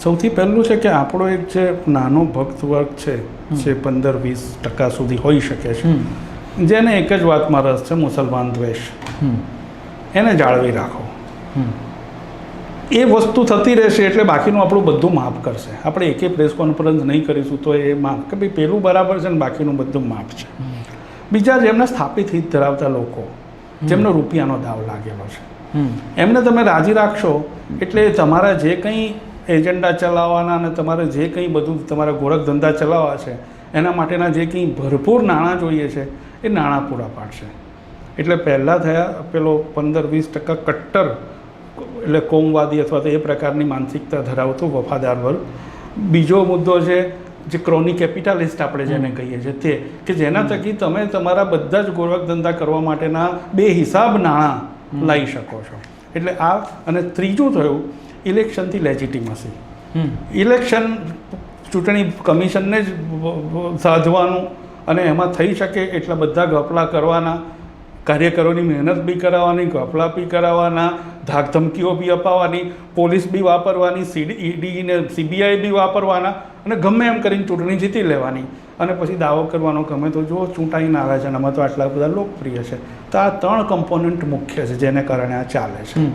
સૌથી પહેલું છે કે આપણો એક જે નાનો ભક્ત વર્ગ છે જે 15-20% સુધી હોઈ શકે છે, જેને એક જ વાતમાં રસ છે, મુસલમાન દ્વેષ, એને જાળવી રાખો. એ વસ્તુ થતી રહેશે એટલે બાકીનું આપણું બધું માફ કરશે. આપણે એકે પ્રેસ કોન્ફરન્સ નહીં કરીશું તો એ માફ કે ભાઈ પેલું બરાબર છે ને બાકીનું બધું માફ છે. બીજા જેમને સ્થાપિત હિત ધરાવતા લોકો, જેમનો રૂપિયાનો દાવ લાગેલો છે, એમને તમે રાજી રાખશો એટલે તમારા જે કંઈ એજન્ડા ચલાવવાના અને તમારે જે કંઈ બધું તમારા ગોરખ ધંધા ચલાવવા છે એના માટેના જે કંઈ ભરપૂર નાણાં જોઈએ છે એ નાણાં પૂરા પાડશે. એટલે પહેલાં થયા પેલો 15-20% કટ્ટર એટલે કોમવાદી અથવા તો એ પ્રકારની માનસિકતા ધરાવતો વફાદાર વર્ગ. બીજો મુદ્દો છે જે ક્રોની કેપિટાલિસ્ટ આપણે જેને કહીએ છીએ તે, કે જેના થકી તમે તમારા બધા જ ગોરખ ધંધા કરવા માટેના બેહિસાબ નાણાં લાવી શકો છો. એટલે આ, અને ત્રીજું થયું ઇલેક્શનથી લેજિટિમસી. ઇલેક્શન ચૂંટણી કમિશનને જ સાધવાનું અને એમાં થઈ શકે એટલા બધા ગફલા કરવાના, કાર્યકરોની મહેનત બી કરાવવાની, ગફલા બી કરાવવાના, ધાકધમકીઓ બી અપાવવાની, પોલીસ બી વાપરવાની, ઈડી ને CBI બી વાપરવાના અને ગમે એમ કરીને ચૂંટણી જીતી લેવાની અને પછી દાવો કરવાનો ગમે તો જો ચૂંટાઈને આવ્યા છે અને આમાં તો આટલા બધા લોકપ્રિય છે. તો આ 3 કમ્પોનન્ટ મુખ્ય છે જેને કારણે આ ચાલે છે.